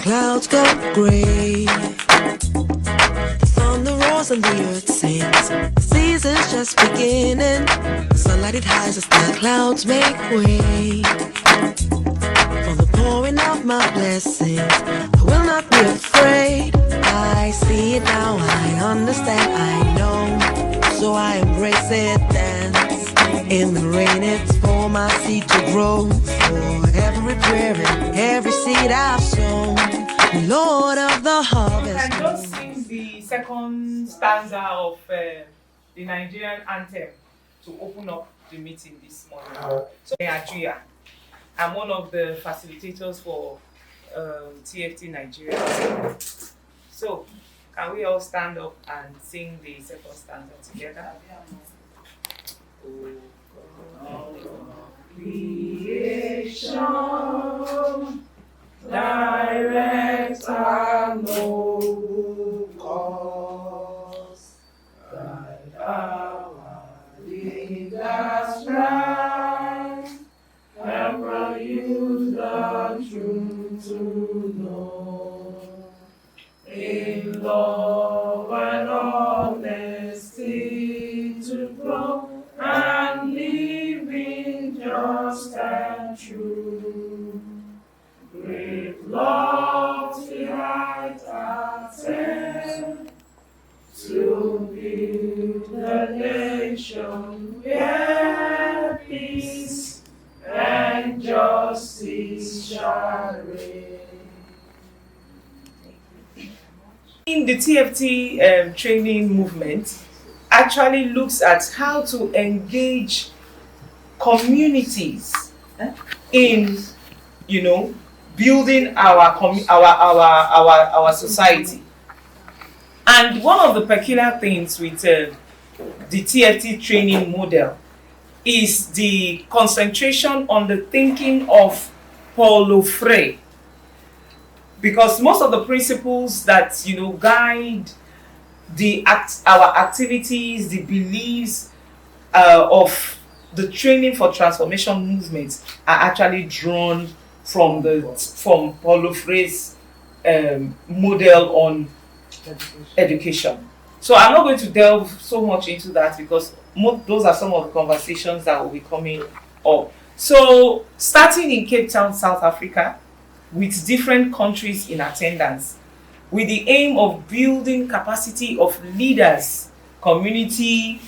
clouds go gray. The thunder roars and the earth sings. The season's just beginning. The sunlight it hides as the clouds make way. For the pouring of my blessings, I will not be afraid. I see it now, I understand, I know. So I embrace it, dance. In the rain, it's for my seed to grow. For every prayer and every seed I've sown, Lord of the harvest. I can just sing the second stanza of the Nigerian anthem to open up the meeting this morning. So, Nigeria, I'm one of the facilitators for TFT Nigerian. So, can we all stand up and sing the second stanza together? Oh, creation, direct our noble cause, guide our leaders right, ever use the truth to know, in love and honesty to grow, and living just and true. Great love to height attempt to build a nation where peace and justice shall reign. In the TFT training movement, actually looks at how to engage communities in, building our society. And one of the peculiar things with the TFT training model is the concentration on the thinking of Paulo Freire, because most of the principles that guide our activities, the beliefs of the training for transformation movements are actually drawn from Paulo Freire's model on education. So I'm not going to delve so much into that because those are some of the conversations that will be coming up. So starting in Cape Town, South Africa, with different countries in attendance, with the aim of building capacity of leaders, community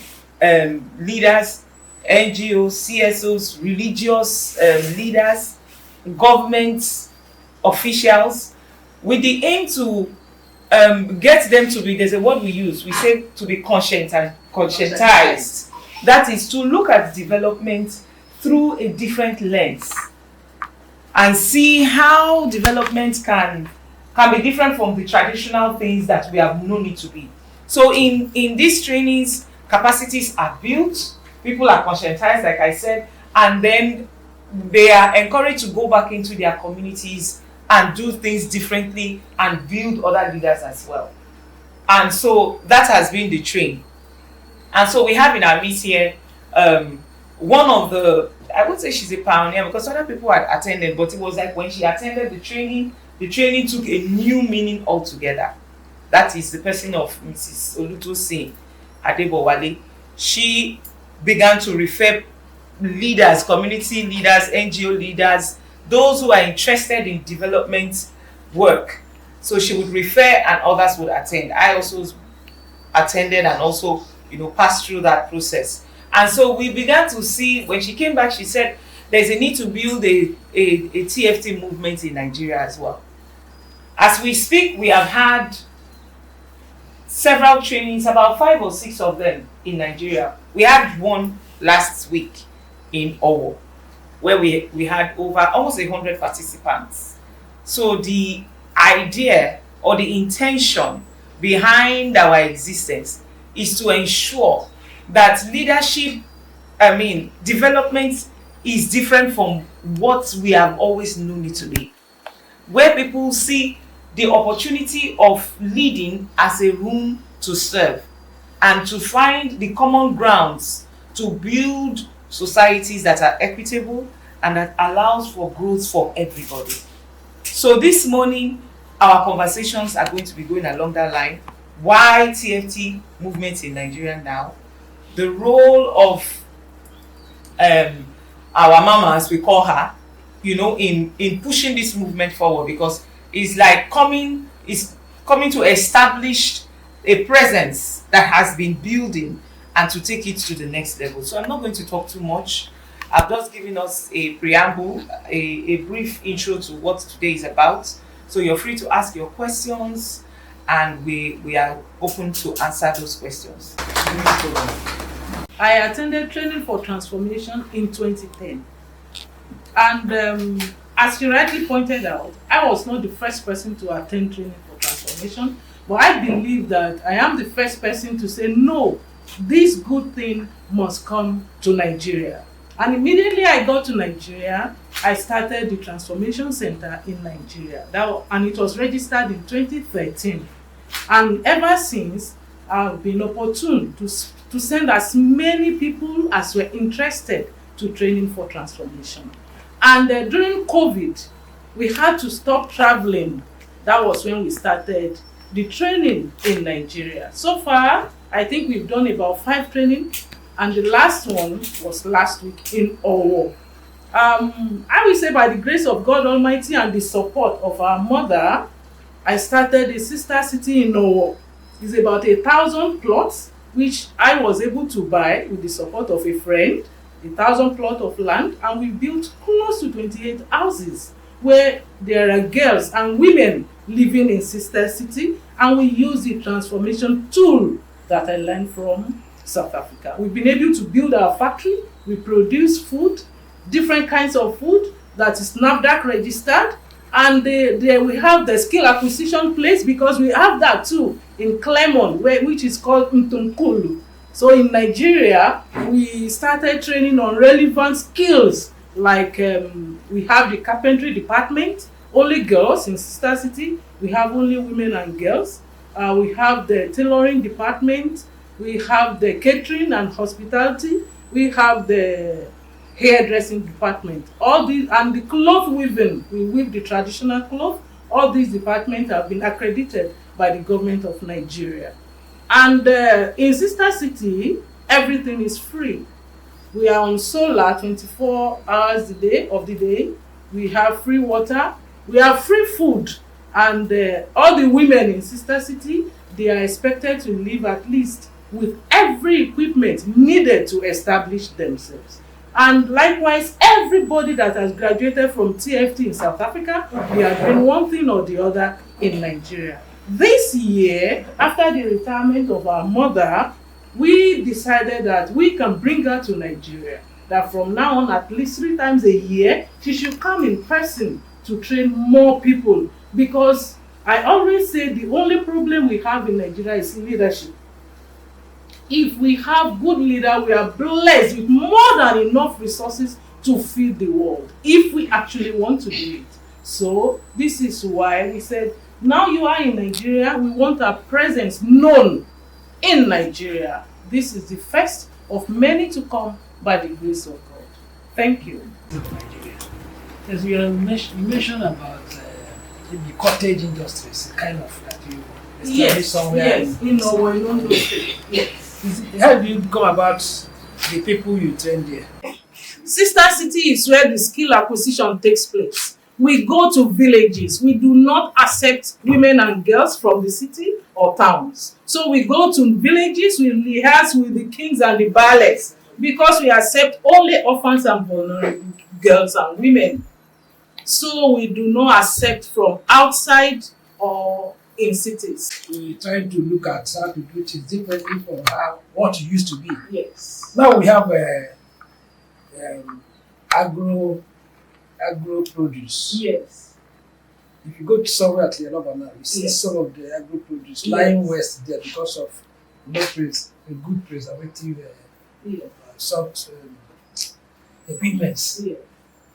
leaders, NGOs, CSOs, religious leaders, government officials, with the aim to get them to be, there's a word we use, we say to be conscientized. That is to look at development through a different lens and see how development can be different from the traditional things that we have known it to be. So in these trainings, capacities are built, people are conscientized, like I said, and then they are encouraged to go back into their communities and do things differently and build other leaders as well. And so that has been the train. And so we have in our midst here one of the, I would say she's a pioneer because other people had attended, but it was like when she attended the training took a new meaning altogether. That is the person of Mrs. Oladosu Adebowale. She began to refer leaders, community leaders, NGO leaders, those who are interested in development work. So she would refer and others would attend. I also attended and also, passed through that process. And so we began to see, when she came back, she said, there's a need to build a TFT movement in Nigeria as well. As we speak, we have had several trainings, about 5 or 6 of them in Nigeria. We had one last week in Owo, where we had over almost 100 participants. So the idea or the intention behind our existence is to ensure that development is different from what we have always known it to be, where people see the opportunity of leading as a room to serve and to find the common grounds to build societies that are equitable and that allows for growth for everybody. So this morning our conversations are going to be going along that line. Why TFT movement in Nigeria now? The role of our mama, as we call her, in pushing this movement forward, because it's like coming to establish a presence that has been building and to take it to the next level. So I'm not going to talk too much. I've just given us a preamble, a brief intro to what today is about. So you're free to ask your questions, and we are open to answer those questions. I attended training for transformation in 2010. And as you rightly pointed out, I was not the first person to attend training for transformation, but I believe that I am the first person to say, no, this good thing must come to Nigeria. And immediately I got to Nigeria, I started the Transformation Center in Nigeria. And it was registered in 2013. And ever since, I've been opportune to send as many people as were interested to training for transformation. And during COVID, we had to stop traveling. That was when we started the training in Nigeria. So far, I think we've done about 5 trainings, and the last one was last week in Owo. I will say by the grace of God Almighty and the support of our mother, I started a sister city in Owo. It's about 1,000 plots, which I was able to buy with the support of a friend, 1,000 plots of land, and we built close to 28 houses where there are girls and women living in sister city, and we use the transformation tool that I learned from South Africa. We've been able to build our factory. We produce food, different kinds of food that is NAFDAC registered, and there we have the skill acquisition place, because we have that too in Clermont, which is called Ntombi. So in Nigeria, we started training on relevant skills, like we have the carpentry department, only girls in sister city. We have only women and girls. We have the tailoring department. We have the catering and hospitality. We have the hairdressing department. All these, and the cloth weaving, we weave the traditional cloth. All these departments have been accredited by the government of Nigeria. And in sister city, everything is free. We are on solar 24 hours of the day. We have free water. We have free food. And all the women in sister city, they are expected to live at least with every equipment needed to establish themselves. And likewise, everybody that has graduated from TFT in South Africa, they are doing one thing or the other in Nigeria. This year, after the retirement of our mother, we decided that we can bring her to Nigeria. That from now on, at least 3 times a year, she should come in person to train more people. Because I always say the only problem we have in Nigeria is leadership. If we have good leaders, we are blessed with more than enough resources to feed the world, if we actually want to do it. So this is why we said, now you are in Nigeria, we want our presence known in Nigeria. This is the first of many to come by the grace of God. Thank you. As you mentioned about the cottage industries, kind of that you established somewhere. Yes, in Ondo State. Yes. How do you come about the people you train there? Sister city is where the skill acquisition takes place. We go to villages. We do not accept women and girls from the city or towns. So we go to villages, we rehearse with the kings and the baales, because we accept only orphans and vulnerable girls and women. So we do not accept from outside or in cities. We try to look at how to do things differently from what it used to be. Yes. Now we have agro produce. Yes. If you go to somewhere at Yalova now, you see some of the agro produce lying west there because of a good preservative soft equipments. Yeah.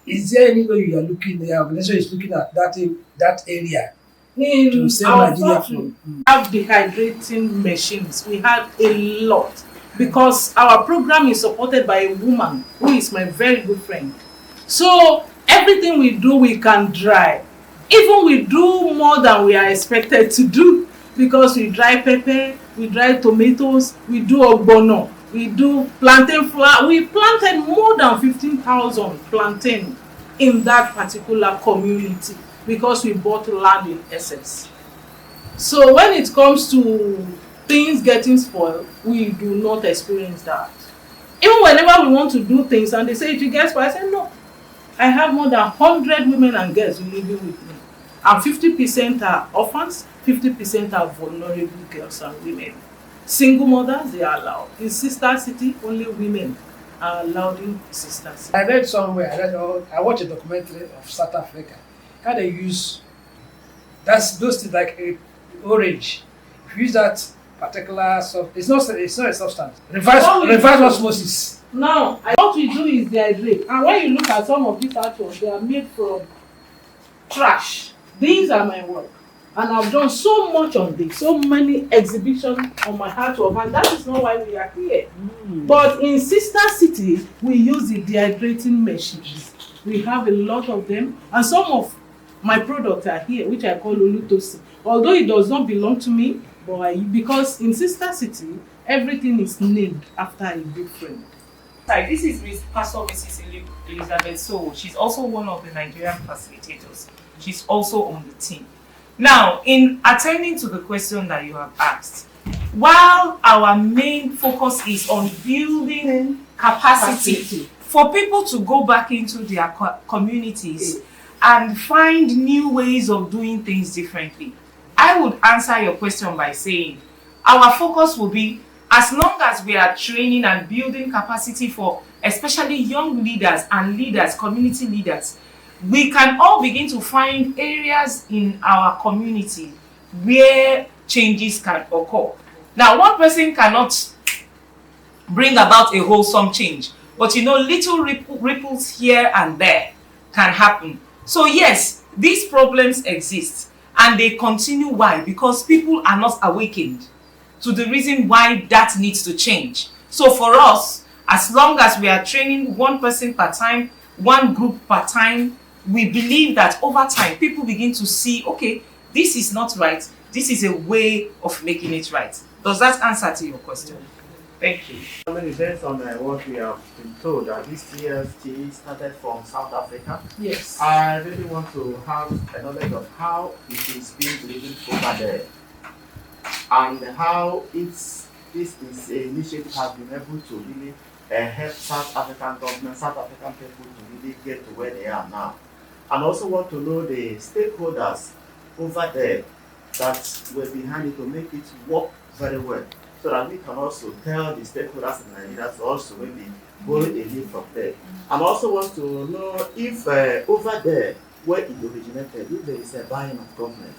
Is there any way you are looking, the organization is looking at that area in to save our Nigeria factory, from? have dehydrating machines. We have a lot, because our program is supported by a woman who is my very good friend. So everything we do, we can dry. Even we do more than we are expected to do, because we dry pepper, we dry tomatoes, we do ogbono, we do plantain flour. We planted more than 15,000 plantain in that particular community because we bought land in excess. So when it comes to things getting spoiled, we do not experience that. Even whenever we want to do things and they say it will get spoiled, I say no. I have more than 100 women and girls living with me. And 50% are orphans, 50% are vulnerable girls and women. Single mothers, they are allowed. In Sister City, only women are allowed in Sister City. I read somewhere, I watched a documentary of South Africa. How they use those things like a orange. If you use that particular it's not a substance. Reverse osmosis. Now, what we do is dehydrate. And when you look at some of these artworks, they are made from trash. These are my work. And I've done so much on this, so many exhibitions on my artwork, and that is not why we are here. But in Sister City, we use the dehydrating machines. We have a lot of them, and some of my products are here, which I call Olutosi. Although it does not belong to me, but because in Sister City, everything is named after a good friend. Hi, this is Pastor Mrs. Elizabeth So. She's also one of the Nigerian facilitators. She's also on the team. Now, in attending to the question that you have asked, while our main focus is on building capacity for people to go back into their communities and find new ways of doing things differently, I would answer your question by saying our focus will be, as long as we are training and building capacity for especially young leaders and leaders, community leaders, we can all begin to find areas in our community where changes can occur. Now, one person cannot bring about a wholesome change, but little ripples here and there can happen. So yes, these problems exist and they continue. Why? Because people are not awakened to the reason why that needs to change. So for us, as long as we are training one person per time, one group per time, we believe that over time, people begin to see, okay, this is not right. This is a way of making it right. Does that answer to your question? Thank you. Based on what we have been told, that this TFT started from South Africa. Yes. I really want to have a knowledge of how it is being delivered over there, and how this initiative has been able to really help South African government, South African people to really get to where they are now. And also want to know the stakeholders over there that were behind it to make it work very well, so that we can also tell the stakeholders in Nigeria to also maybe borrow a lead from there. And also want to know if over there where it originated, if there is a buy-in of government,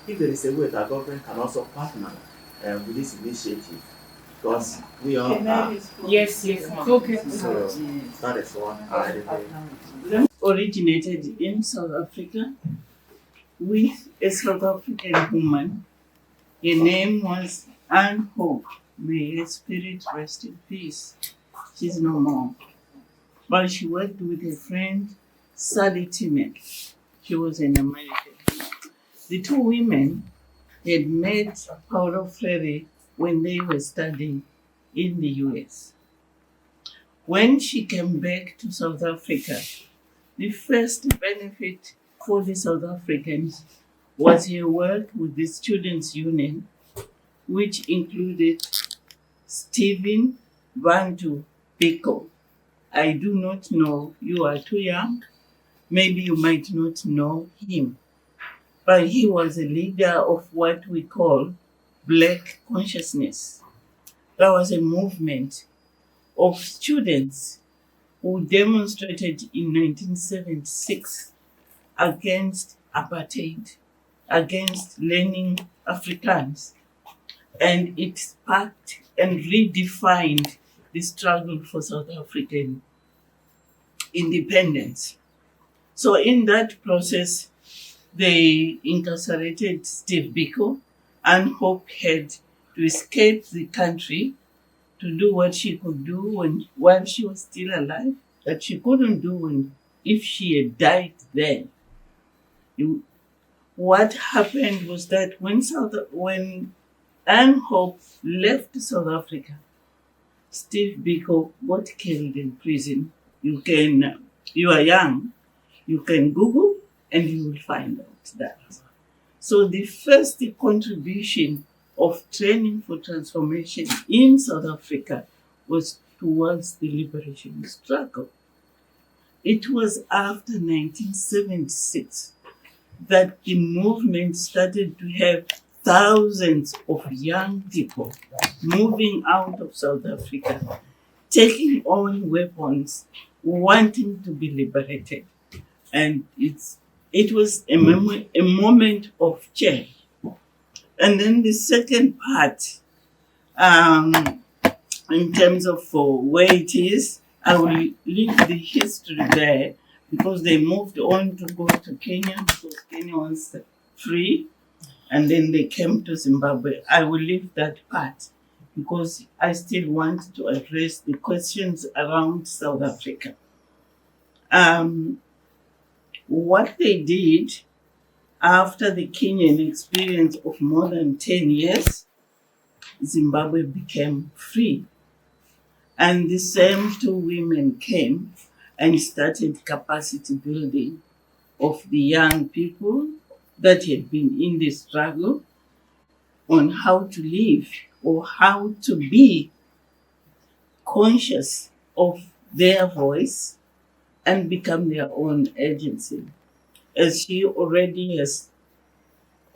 if there is a way that government can also partner with this initiative, because we all are. Yes, ma'am. Okay. So that is one. Originated in South Africa with a South African woman. Her name was Anne Hope. May her spirit rest in peace. She's no more. But she worked with a friend, Sally Timmet. She was an American. The two women had met Paulo Freire when they were studying in the US. When she came back to South Africa, the first benefit for the South Africans was her work with the Students' Union, which included Stephen Bantu Biko. I do not know, you are too young, maybe you might not know him, but he was a leader of what we call Black Consciousness. There was a movement of students who demonstrated in 1976 against apartheid, against learning Afrikaans, and it sparked and redefined the struggle for South African independence. So in that process, they incarcerated Steve Biko, and Hope had to escape the country to do what she could do while she was still alive, that she couldn't do if she had died then. what happened was that when Anne Hope left South Africa, Steve Biko got killed in prison. You are young, you can Google and you will find out that. So the first contribution of training for transformation in South Africa was towards the liberation struggle. It was after 1976 that the movement started to have thousands of young people moving out of South Africa, taking on weapons, wanting to be liberated. And it was a moment of change. And then the second part, in terms of where it is, I will leave the history there because they moved on to go to Kenya because Kenya was free, and then they came to Zimbabwe. I will leave that part because I still want to address the questions around South Africa. What they did after the Kenyan experience of more than 10 years, Zimbabwe became free. And the same two women came and started capacity building of the young people that had been in the struggle on how to live or how to be conscious of their voice and become their own agency. As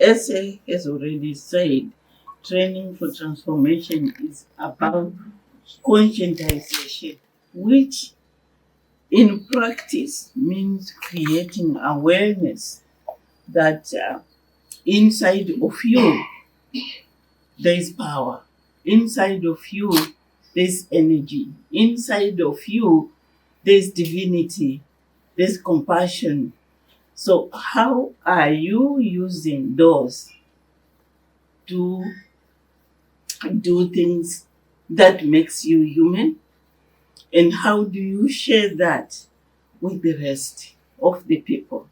Essay has already said, training for transformation is about conscientization, which in practice means creating awareness that inside of you there is power, inside of you there's energy, inside of you there's divinity, there's compassion. So how are you using those to do things that makes you human? And how do you share that with the rest of the people?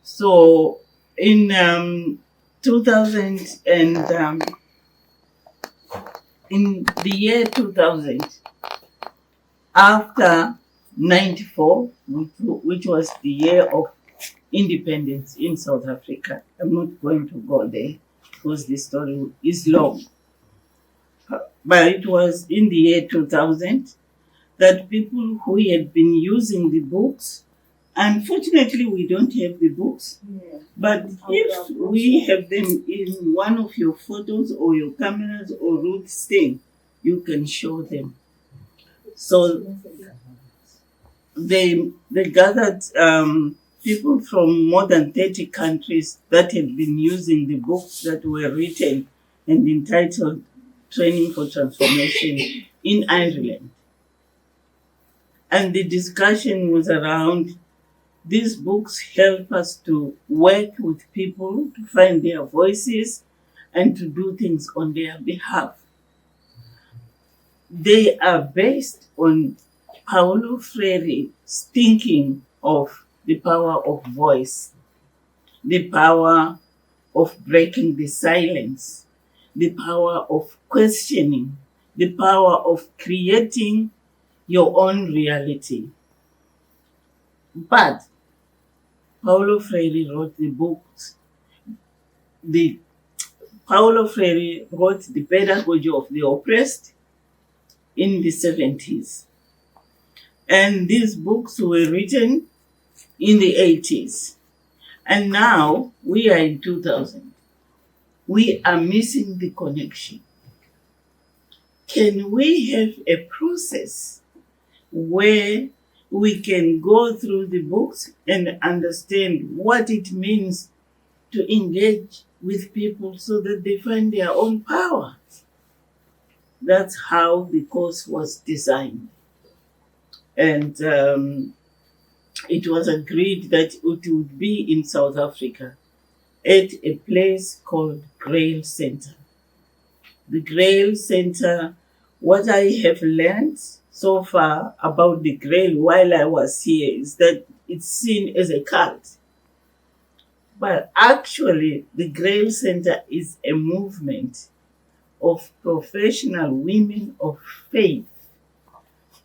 So in 2000 and in the year 2000, after 94, which was the year of independence in South Africa, I'm not going to go there because the story is long. But it was in the year 2000 that people who had been using the books, unfortunately we don't have the books, but if we have them in one of your photos or your cameras or Ruth's thing, you can show them. So they gathered people from more than 30 countries that had been using the books that were written and entitled Training for Transformation in Ireland. And the discussion was around these books help us to work with people, to find their voices, and to do things on their behalf. They are based on Paulo Freire's thinking of the power of voice, the power of breaking the silence, the power of questioning, the power of creating your own reality. But Paulo Freire wrote the books. Paulo Freire wrote The Pedagogy of the Oppressed in the 70s. And these books were written in the 80s. And now we are in 2000. We are missing the connection. Can we have a process where we can go through the books and understand what it means to engage with people so that they find their own power? That's how the course was designed. And it was agreed that it would be in South Africa at a place called Grail Center. The Grail Center, what I have learned so far about the Grail while I was here is that it's seen as a cult. But actually, the Grail Center is a movement of professional women of faith,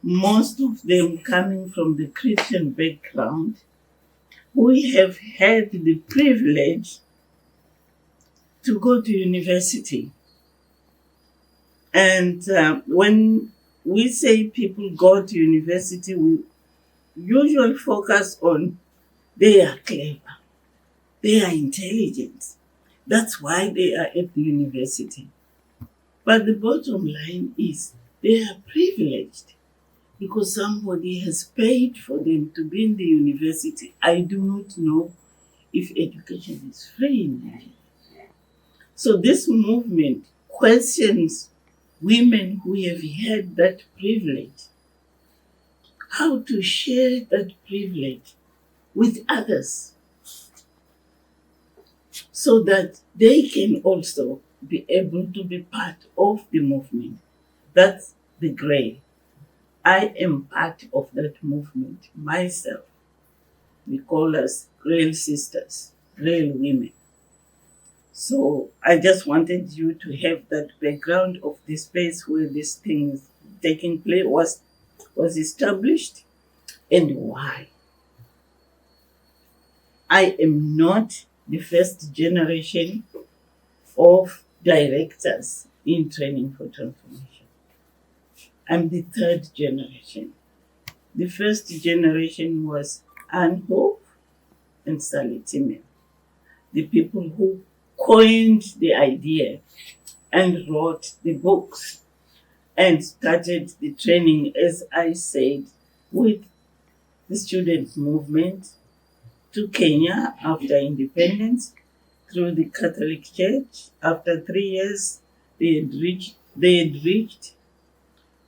most of them coming from the Christian background, who have had the privilege to go to university. And when we say people go to university, we usually focus on they are clever, they are intelligent. That's why they are at the university. But the bottom line is they are privileged because somebody has paid for them to be in the university. I do not know if education is free in Nigeria. So this movement questions women who have had that privilege, how to share that privilege with others so that they can also be able to be part of the movement. That's the Grail. I am part of that movement myself. We call us Grail Sisters, Grail Women. So I just wanted you to have that background of the space where this thing is taking place, was established, and why. I am not the first generation of directors in training for transformation. I'm the third generation. The first generation was Anne Hope and Sally Timmer, the people who coined the idea and wrote the books and started the training, as I said, with the student movement to Kenya after independence, through the Catholic Church. After 3 years, they had reached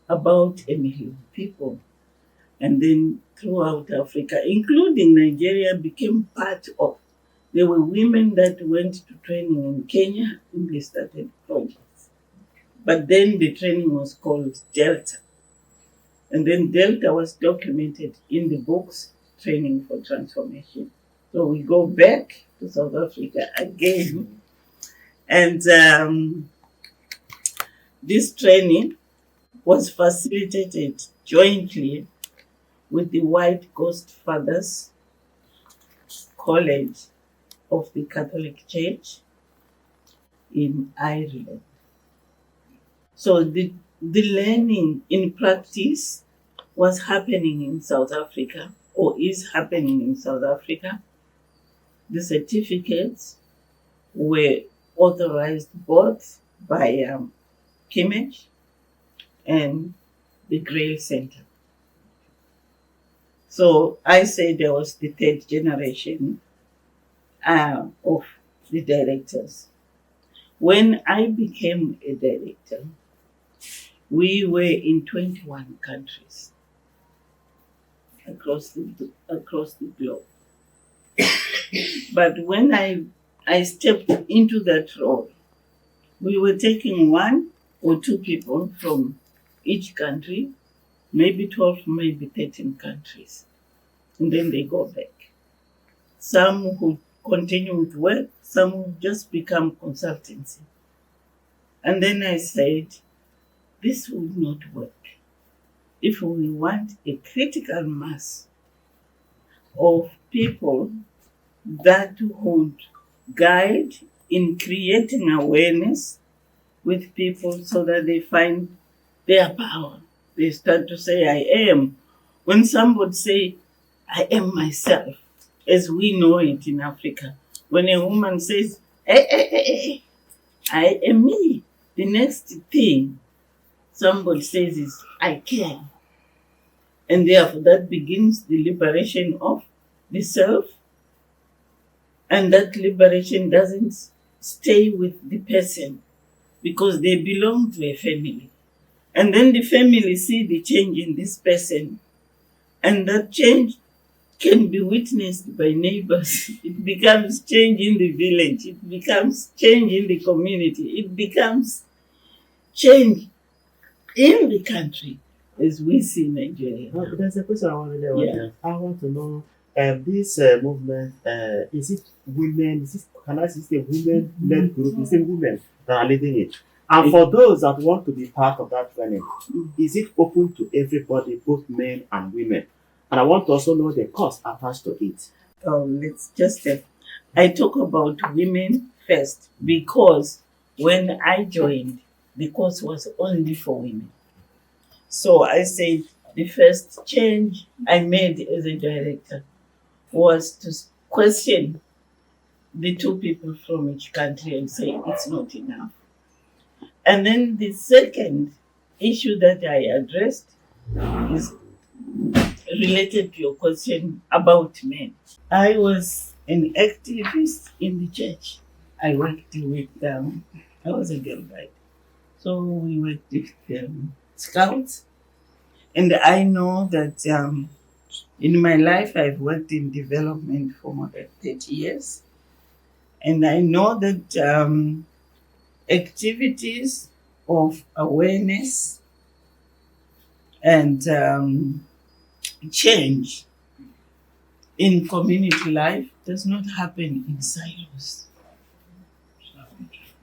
about 1 million people. And then throughout Africa, including Nigeria, became part of. There were women that went to training in Kenya and they started projects. But then the training was called Delta. And then Delta was documented in the books, Training for Transformation. So we go back to South Africa again. And this training was facilitated jointly with the White Coast Fathers College of the Catholic Church in Ireland. So the learning in practice was happening in South Africa, or is happening in South Africa. The certificates were authorized both by Kimage and the Grail Center. So I say there was the third generation of the directors. When I became a director, we were in 21 countries across the globe. But when I stepped into that role, we were taking 1 or 2 people from each country, maybe 12, maybe 13 countries, and then they go back. Some who continue with work, some who just become consultancy. And then I said, this will not work. If we want a critical mass of people that would guide in creating awareness with people so that they find their power. They start to say, I am. When somebody say, I am myself, as we know it in Africa, when a woman says, I am me, the next thing somebody says is, I care. And therefore that begins the liberation of the self. And that liberation doesn't stay with the person because they belong to a family. And then the family see the change in this person. And that change can be witnessed by neighbors. It becomes change in the village. It becomes change in the community. It becomes change in the country, as we see Nigeria. There's a question I want to know. Yeah. I want to know this movement, is it women? Is it, can I say women-led group? Is it women that are leading it? And for those that want to be part of that training, is it open to everybody, both men and women? And I want to also know the cost attached to it. Let's just I talk about women first because when I joined, the course was only for women. So I said the first change I made as a director was to question the two people from each country and say it's not enough. And then the second issue that I addressed is related to your question about men. I was an activist in the church. I worked with I was a girl guide. So we worked with scouts. And I know that in my life, I've worked in development for more than 30 years. And I know that activities of awareness and change in community life does not happen in silos.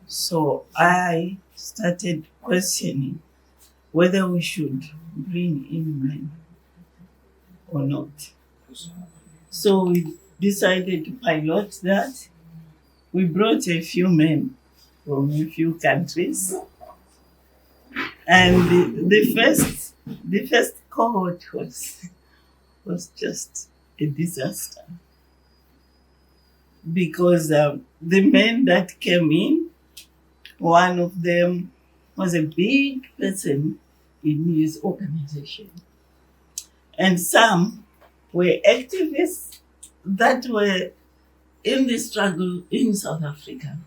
So I started questioning whether we should bring in men or not. So we decided to pilot that. We brought a few men from a few countries. And the first cohort was just a disaster. Because the men that came in, one of them was a big person in his organization. And some were activists that were in the struggle in South Africa.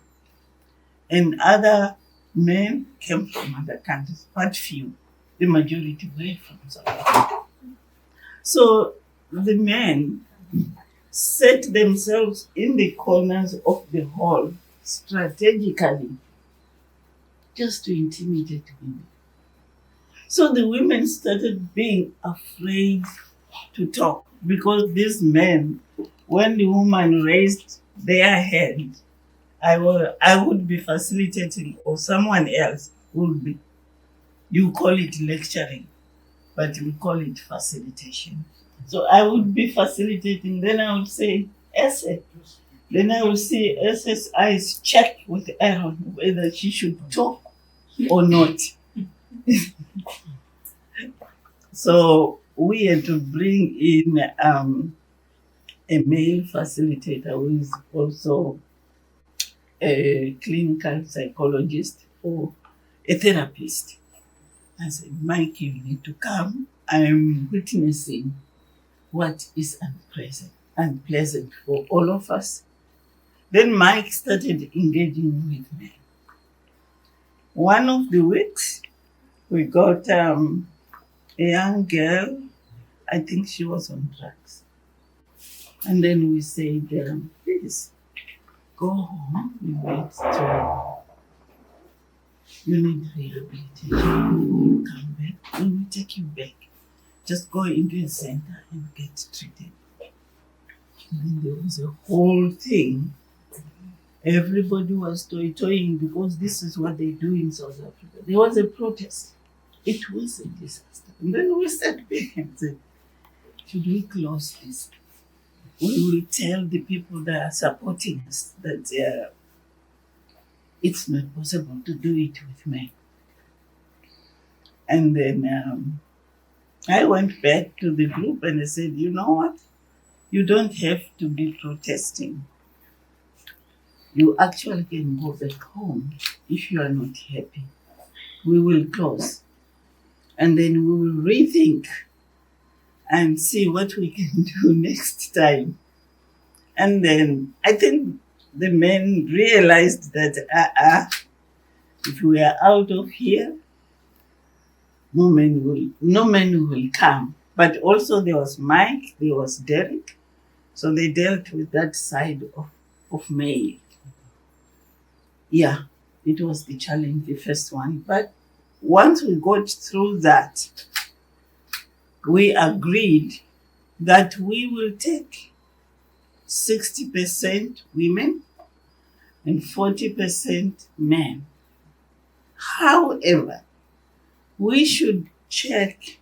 And other men came from other countries, but few. The majority were from South Africa. So the men set themselves in the corners of the hall strategically just to intimidate women. So the women started being afraid to talk because these men, when the woman raised their hand, I would be facilitating or someone else would be. You call it lecturing, but we call it facilitation. So I would be facilitating, then I would say, essay. Then I would see S's eyes check with Aaron whether she should talk or not. So we had to bring in a male facilitator who is also a clinical psychologist or a therapist. I said, Mike, you need to come. I'm witnessing what is unpleasant for all of us. Then Mike started engaging with me. One of the weeks, we got a young girl, I think she was on drugs. And then we said, please, go home, you need rehabilitation. When you come back, when we take you back, just go into a center and get treated. And then there was a whole thing. Everybody was toying because this is what they do in South Africa. There was a protest. It was a disaster. And then we sat back and said, should we close this? We will tell the people that are supporting us that it's not possible to do it with men. And then I went back to the group and I said, you know what? You don't have to be protesting. You actually can go back home if you are not happy. We will close. And then we will rethink and see what we can do next time. And then I think the men realized that if we are out of here, no men will come. But also there was Mike, there was Derek. So they dealt with that side of male. Yeah, it was the challenge, the first one. But once we got through that, we agreed that we will take 60% women and 40% men. However, we should check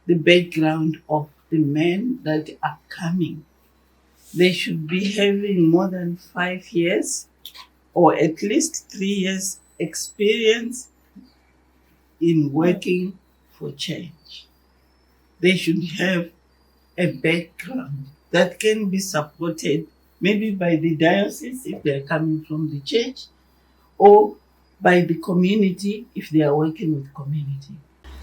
the background of the men that are coming. They should be having more than 5 years or at least 3 years experience in working for change. They should have a background that can be supported maybe by the diocese if they are coming from the church, or by the community if they are working with community.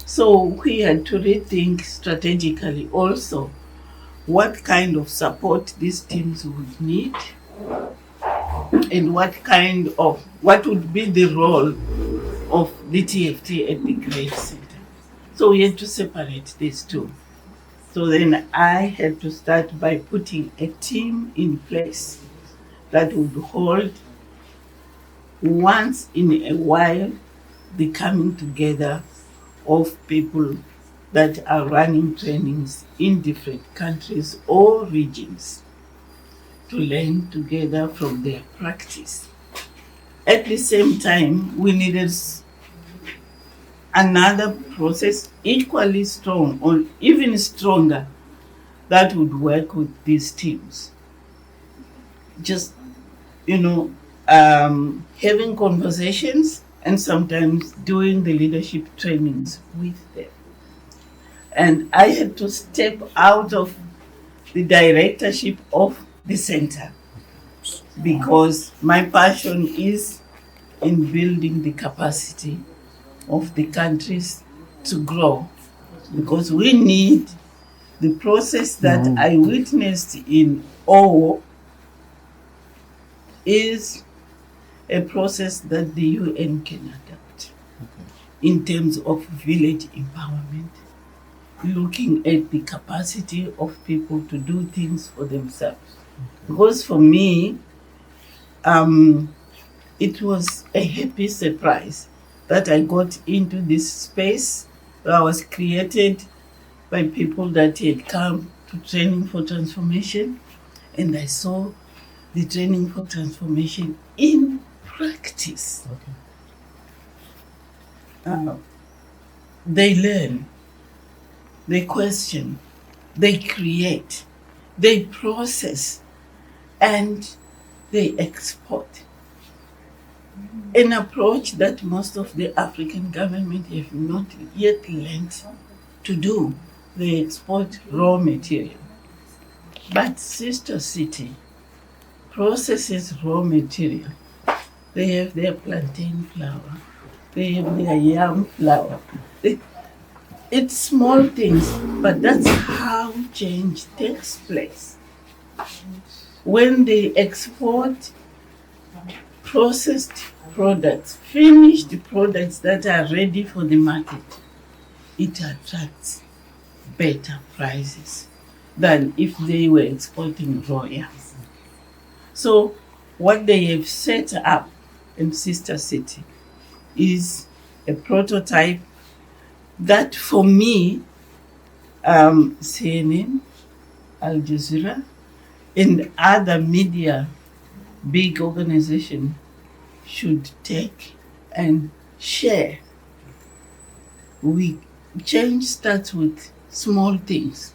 So we had to rethink strategically also what kind of support these teams would need and what would be the role of the TFT at the Great Center. So we had to separate these two. So then I had to start by putting a team in place that would hold once in a while the coming together of people that are running trainings in different countries or regions to learn together from their practice. At the same time, we needed another process equally strong or even stronger that would work with these teams. Just, having conversations and sometimes doing the leadership trainings with them. And I had to step out of the directorship of the center because my passion is in building the capacity of the countries to grow, because we need the process that I witnessed in OWO is a process that the UN can adopt in terms of village empowerment, looking at the capacity of people to do things for themselves. Because for me, it was a happy surprise that I got into this space that was created by people that had come to training for transformation, and I saw the training for transformation in practice. They learn, they question, they create, they process, and they export. An approach that most of the African government have not yet learned to do. They export raw material. But Sister City processes raw material. They have their plantain flour. They have their yam flour. It's small things, but that's how change takes place. When they export processed products, finished products that are ready for the market, it attracts better prices than if they were exporting raw yams. So what they have set up in Sister City is a prototype that for me, CNN, Al Jazeera, and other media, big organizations should take and share. Change starts with small things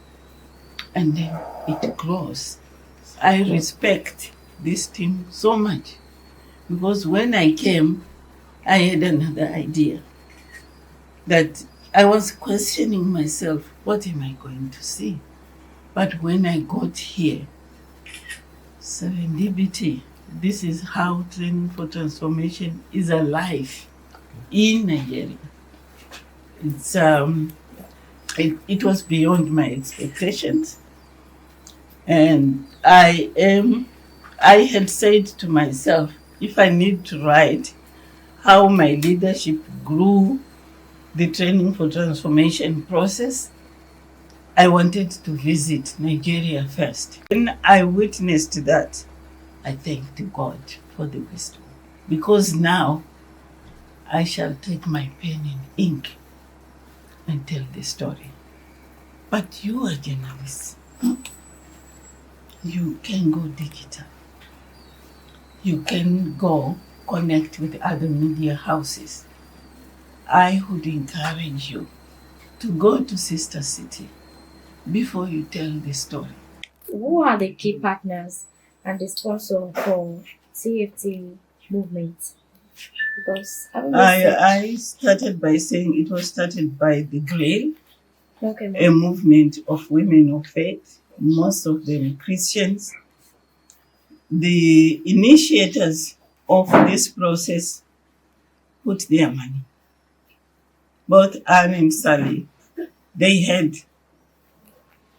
and then it grows. I respect this team so much because when I came, I had another idea that I was questioning myself, what am I going to see? But when I got here, serendipity, this is how training for transformation is alive in Nigeria. It was beyond my expectations. And I had said to myself, if I need to write how my leadership grew the training for transformation process, I wanted to visit Nigeria first. When I witnessed that, I thanked God for the wisdom. Because now I shall take my pen and ink and tell the story. But you are journalists. you can go digital. You can go connect with other media houses. I would encourage you to go to Sister City before you tell the story. Who are the key partners and the sponsor for TFT movement? Because having researched, I started by saying it was started by the Grail, okay, a movement of women of faith, most of them Christians. The initiators of this process put their money. Both Anne and Sally, they had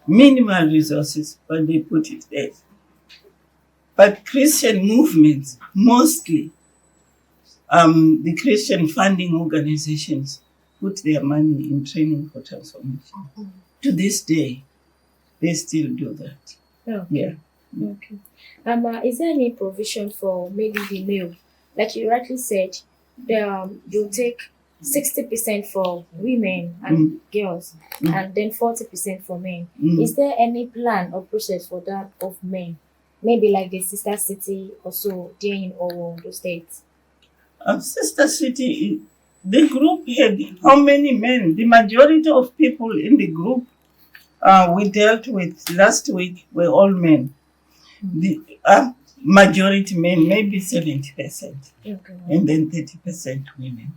minimal resources, but they put it there. But Christian movements, mostly the Christian funding organizations, put their money in training for transformation. To this day, they still do that. okay. Yeah. Okay. Is there any provision for maybe the male? Like you rightly said, you take 60% for women and girls, and then 40% for men. Is there any plan or process for that of men? Maybe like the Sister City or so there in Ondo State. Sister City, the group had how many men? The majority of people in the group we dealt with last week were all men. The majority men, maybe 70%, Okay. and then 30% women.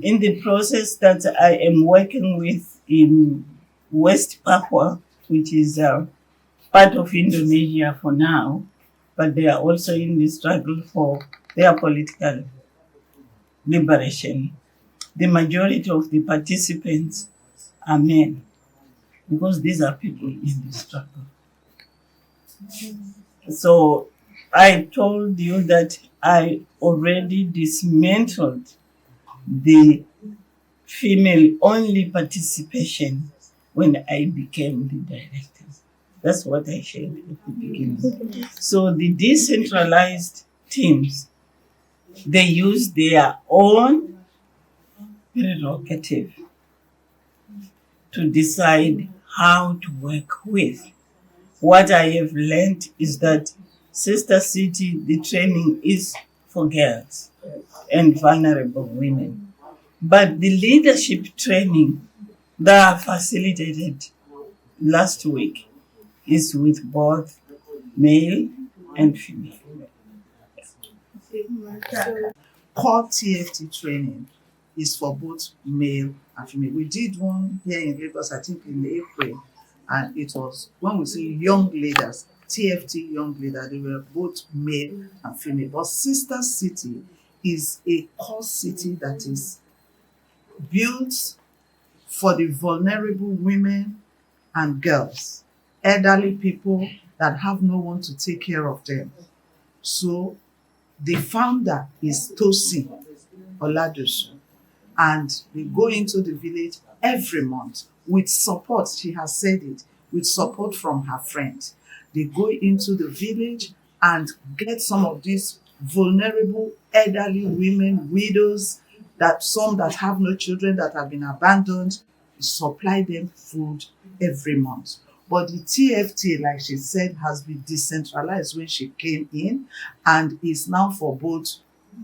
In the process that I am working with in West Papua, which is part of Indonesia for now, but they are also in the struggle for their political liberation. The majority of the participants are men, because these are people in the struggle. So I told you that I already dismantled the female-only participation when I became the director. That's what I shared at the beginning. So the decentralized teams, they use their own prerogative to decide how to work with. What I have learned is that Sister City, the training is for girls and vulnerable women. But the leadership training that I facilitated last week is with both male and female. Core TFT training is for both male and female. We did one here in Lagos, I think in April, and it was when we say young leaders, TFT young leaders, they were both male and female. But Sister City is a core city that is built for the vulnerable women and girls, elderly people that have no one to take care of them. So the founder is Tosin Oladosu, and they go into the village every month with support. She has said it, with support from her friends. They go into the village and get some of these vulnerable elderly women, widows, that some that have no children, that have been abandoned, supply them food every month. But the TFT, like she said, has been decentralized when she came in, and is now for both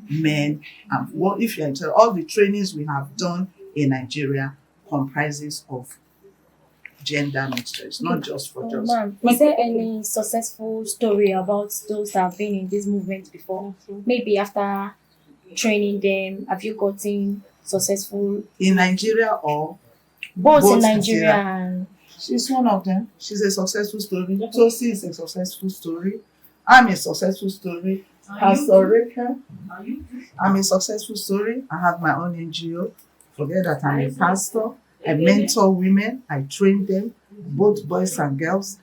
men and what, if you're interested, all the trainings we have done in Nigeria comprises of gender mixture. It's not just for girls. Ma'am, is there any successful story about those that have been in this movement before? Maybe after training them, have you gotten successful? In Nigeria or Both in both Nigeria and... She's one of them. She's a successful story. Tosi is a successful story. I'm a successful story. Pastor Reka, I'm a successful story. I have my own NGO. Forget that I'm a pastor. I mentor women. I train them, both boys and girls.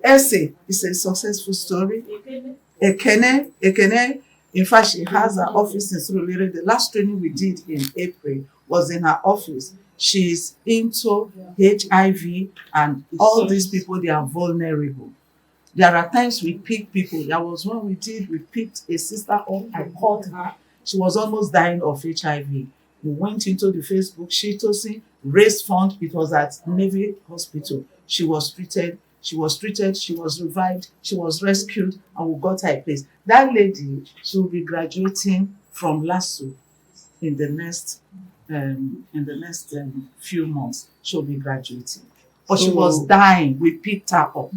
Essay is a successful story. Ekene, in fact, she has her office in Surulere. The last training we did in April was in her office. She's into HIV, and all these people, they are vulnerable. There are times we pick people. There was one we did, we picked a sister up. I called her. She was almost dying of HIV. We went into the Facebook, she Tosin, raised fund. It was at Navy Hospital. She was treated, she was revived, she was rescued, and we got her a place. That lady, she will be graduating from LASU in the next few months. She'll be graduating. But she was dying. We picked her up.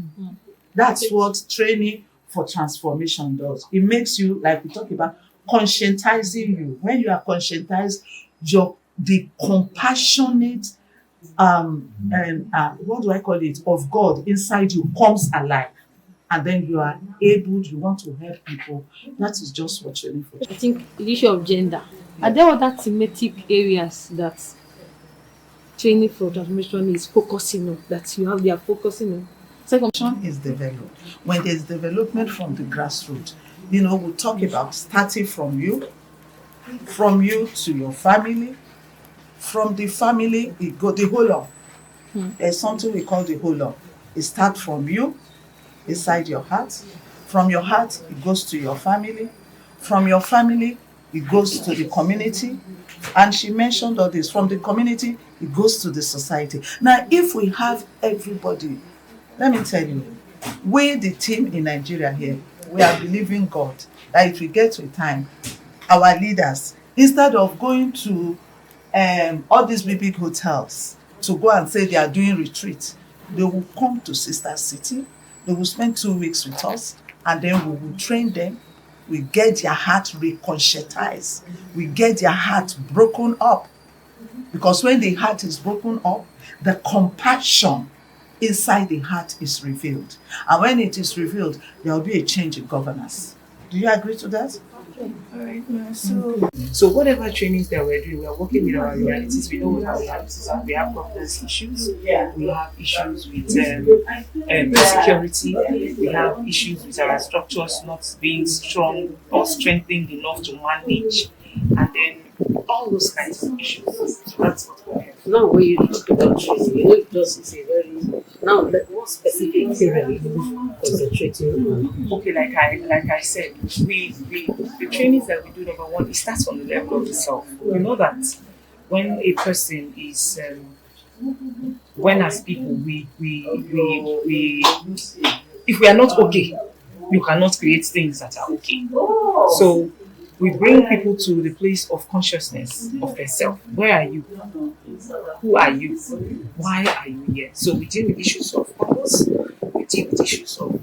That's what training for transformation does. It makes you, like we talk about, conscientizing you. When you are conscientized, the compassionate what do I call it, of God inside you comes alive, and then you are able, you want to help people. That is just what training for. I think the issue of gender. Are there other thematic areas that training for transformation is focusing on, that they are focusing on? Second is developed. When there's development from the grassroots, we talk about starting from you to your family, from the family, it go the whole of. There's something we call the whole of. It starts from you, inside your heart. From your heart, it goes to your family. From your family, it goes to the community. And she mentioned all this. From the community, it goes to the society. Now, if we have everybody, let me tell you, we, the team in Nigeria here, we are believing God that if we get to a time, our leaders, instead of going to all these big hotels to go and say they are doing retreat, they will come to Sister City, they will spend 2 weeks with us, and then we will train them. We get their heart reconscientized. We get their heart broken up. Because when the heart is broken up, the compassion inside the heart is revealed. And when it is revealed, there will be a change in governance. Do you agree to that? All right, so whatever trainings that we're doing, we're working with our realities. We know what our realities are. We have governance issues. We have issues with security. We have issues with our structures not being strong or strengthened enough to manage. And then all those kinds of issues. So that's what we're here. Now, when you talk about training, it just is a very what specific area are you concentrating on? Okay, like I said, the trainings that we do, number one, it starts from the level of the self. We know that when a person is when as people we if we are not okay, you cannot create things that are okay. So we bring people to the place of consciousness of themselves. Where are you? Who are you? Why are you here? So we deal with issues of purpose. We deal with issues of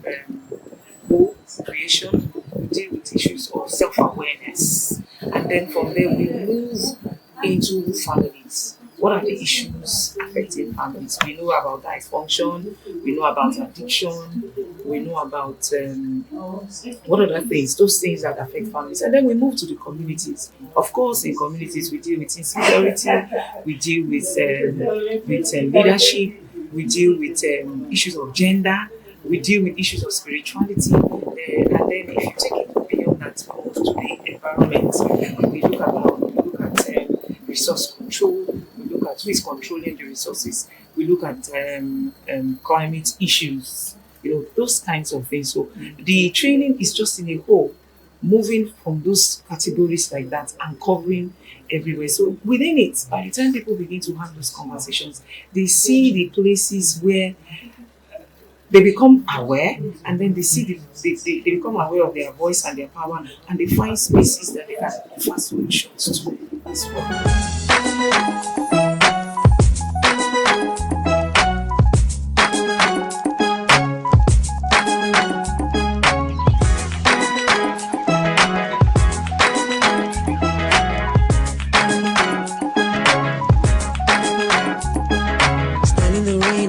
creation. We deal with issues of self-awareness. And then from there we move into families. What are the issues affecting families? We know about dysfunction. We know about addiction. We know about what other things, those things that affect families. And then we move to the communities. Of course, in communities, we deal with insecurity. We deal with leadership. We deal with issues of gender. We deal with issues of spirituality. And then if you take it beyond that, we move to the environment. We look at resource control. Who is controlling the resources. We look at climate issues, those kinds of things. So the training is just in a whole, moving from those categories like that and covering everywhere. So within it, by the time people begin to have those conversations, they see the places where they become aware, and then they see they become aware of their voice and their power, and they find spaces that they can offer solutions to as well.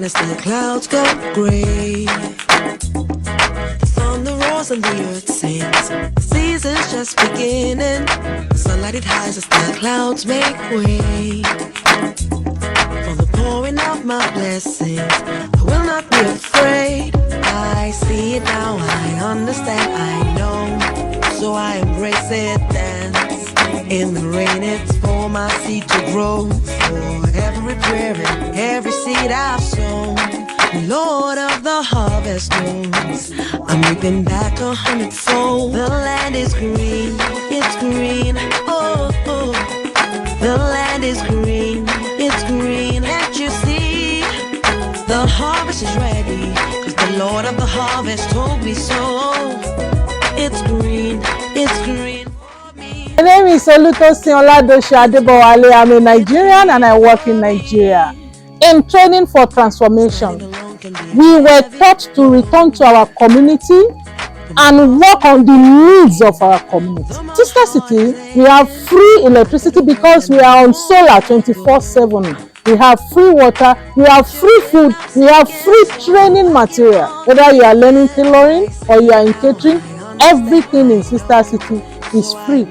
As the clouds go gray, the thunder roars and the earth sings. The season's just beginning. The sunlight it hides as the clouds make way for the pouring of my blessings. I will not be afraid. I see it now, I understand, I know. So I embrace it, dance in the rain. It's for my seed to grow, for every prayer and every seed I've sown. Lord of the harvest knows I'm reaping back 100-fold. The land is green, it's green, oh, oh. The land is green, it's green, harvest is ready, 'cause the Lord of the harvest told me so. It's green for me. My name is Ondo Tosin Oladosu Adebowale. I'm a Nigerian and I work in Nigeria. In training for transformation, we were taught to return to our community and work on the needs of our community. Sister City, we have free electricity because we are on solar 24/7. We have free water, we have free food, we have free training material. Whether you are learning tailoring or you are in catering, everything in Sister City is free.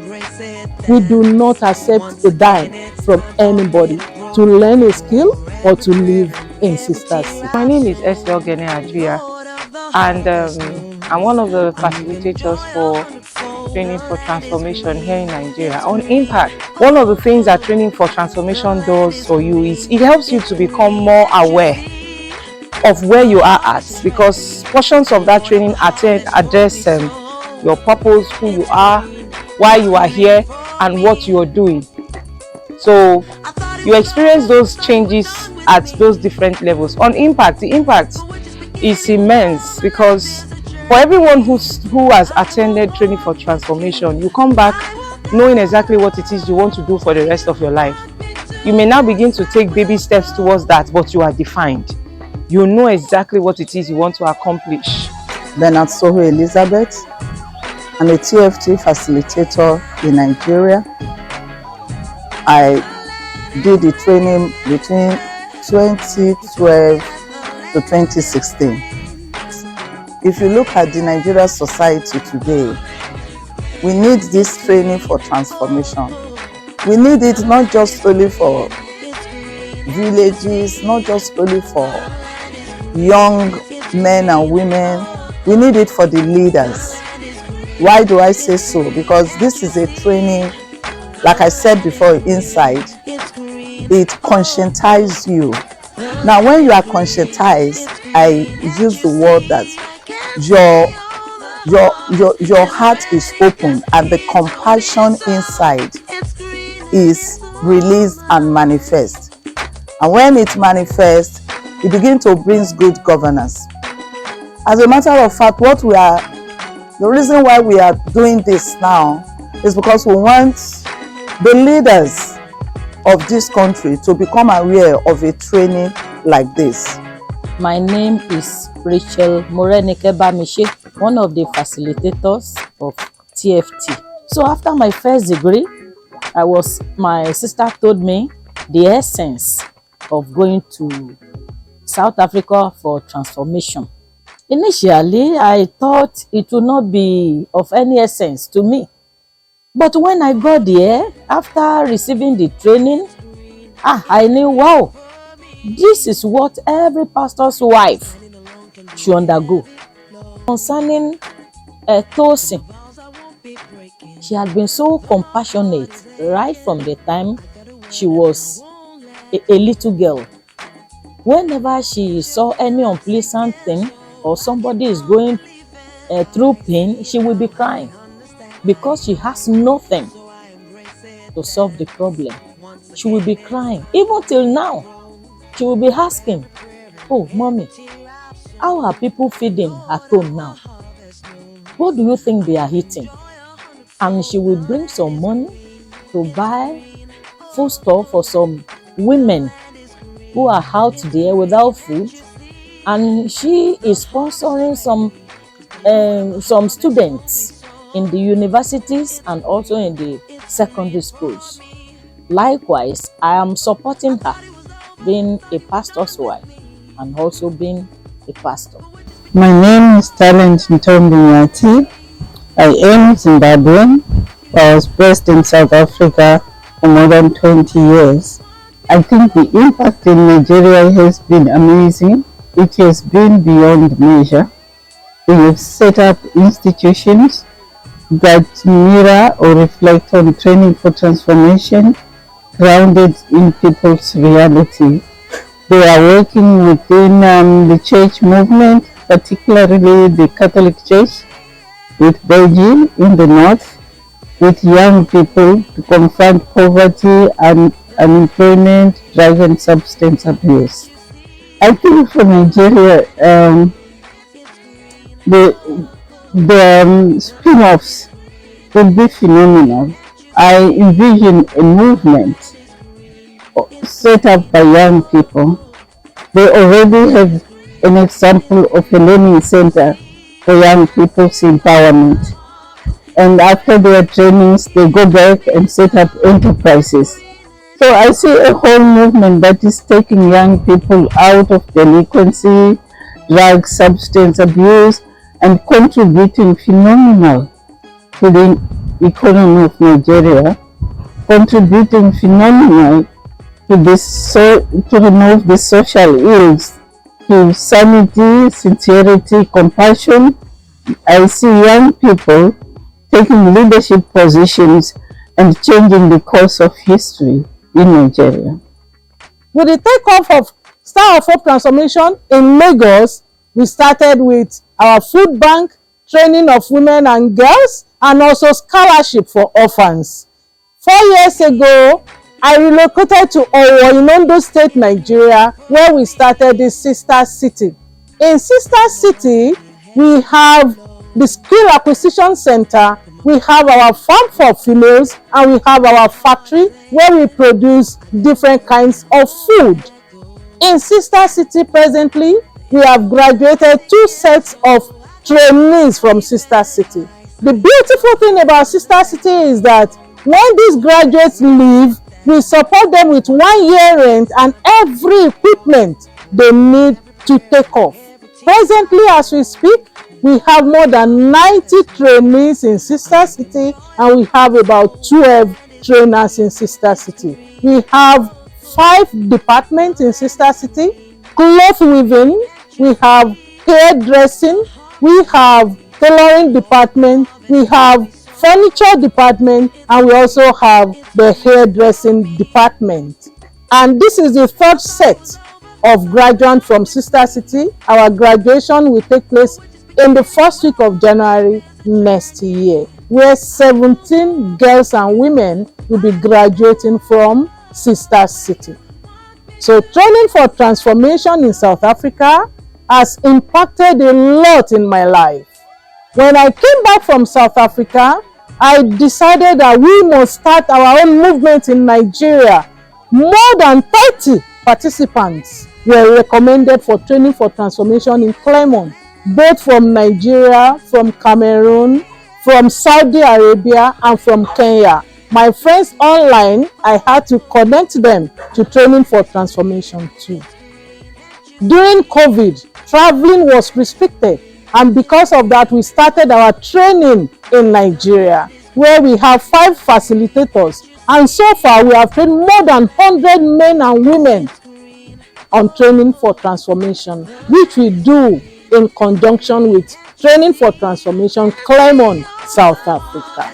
We do not accept a dime from anybody to learn a skill or to live in Sister City. My name is Esther Adria, and I'm one of the facilitators for training for transformation here in Nigeria. On impact, one of the things that training for transformation does for you is it helps you to become more aware of where you are at, because portions of that training address your purpose, who you are, why you are here, and what you are doing. So you experience those changes at those different levels. On impact, the impact is immense, because for everyone who has attended training for transformation, you come back knowing exactly what it is you want to do for the rest of your life. You may now begin to take baby steps towards that, but you are defined. You know exactly what it is you want to accomplish. Bernard Soho Elizabeth. I'm a TFT facilitator in Nigeria. I did the training between 2012 to 2016. If you look at the Nigerian society today, we need this training for transformation. We need it not just only for villages, not just only for young men and women. We need it for the leaders. Why do I say so? Because this is a training, like I said before, inside. It conscientizes you. Now, when you are conscientized, I use the word that your heart is open and the compassion inside is released and manifest. And when it manifests, it begins to bring good governance. As a matter of fact, the reason why we are doing this now is because we want the leaders of this country to become aware of a training like this. My name is Rachel Morenike Bamiche, one of the facilitators of TFT. So after my first degree, my sister told me the essence of going to South Africa for transformation. Initially, I thought it would not be of any essence to me. But when I got there, after receiving the training, I knew, wow, this is what every pastor's wife should undergo. Concerning Tosin, she had been so compassionate right from the time she was a little girl. Whenever she saw any unpleasant thing or somebody is going through pain, she will be crying because she has nothing to solve the problem. She will be crying. Even till now, she will be asking, oh, mommy, how are people feeding at home now? What do you think they are eating? And she will bring some money to buy foodstuff for some women who are out there without food. And she is sponsoring some students in the universities and also in the secondary schools. Likewise, I am supporting her, being a pastor's wife and also being a pastor. My name is Ntombi Nyathi. I am Zimbabwean. I was based in South Africa for more than 20 years. I think the impact in Nigeria has been amazing. It has been beyond measure. We have set up institutions that mirror or reflect on training for transformation, grounded in people's reality. They are working within the church movement, particularly the Catholic Church, with Beijing in the north, with young people to confront poverty and unemployment, drug and substance abuse. I think for Nigeria, the spin-offs will be phenomenal. I envision a movement set up by young people. They already have an example of a learning center for young people's empowerment. And after their trainings, they go back and set up enterprises. So I see a whole movement that is taking young people out of delinquency, drug, substance abuse, and contributing phenomenal to the economy of Nigeria, contributing phenomenal to to remove the social ills, to sanity, sincerity, compassion. I see young people taking leadership positions and changing the course of history in Nigeria. With the takeoff of Star of Hope Transformation in Lagos, we started with our food bank, training of women and girls, and also scholarship for orphans. 4 years ago, I relocated to Owo in Ondo State, Nigeria, where we started the Sister City. In Sister City, we have the Skill Acquisition Center, we have our farm for females, and we have our factory where we produce different kinds of food. In Sister City presently, we have graduated 2 sets of trainees from Sister City. The beautiful thing about Sister City is that when these graduates leave, we support them with 1 year rent and every equipment they need to take off. Presently, as we speak, we have more than 90 trainees in Sister City, and we have about 12 trainers in Sister City. We have 5 departments in Sister City: cloth weaving, we have hairdressing, we have tailoring department, we have furniture department, and we also have the hairdressing department. And this is the 3rd set of graduates from Sister City. Our graduation will take place in the 1st week of January next year, where 17 girls and women will be graduating from Sister City. So training for transformation in South Africa has impacted a lot in my life. When I came back from South Africa, I decided that we must start our own movement in Nigeria. More than 30 participants were recommended for training for transformation in Claremont, both from Nigeria, from Cameroon, from Saudi Arabia, and from Kenya. My friends online, I had to connect them to training for transformation too. During COVID, traveling was restricted, and because of that, we started our training in Nigeria, where we have 5 facilitators, and so far we have trained more than 100 men and women on training for transformation, which we do in conjunction with Training for Transformation, Claremont, South Africa.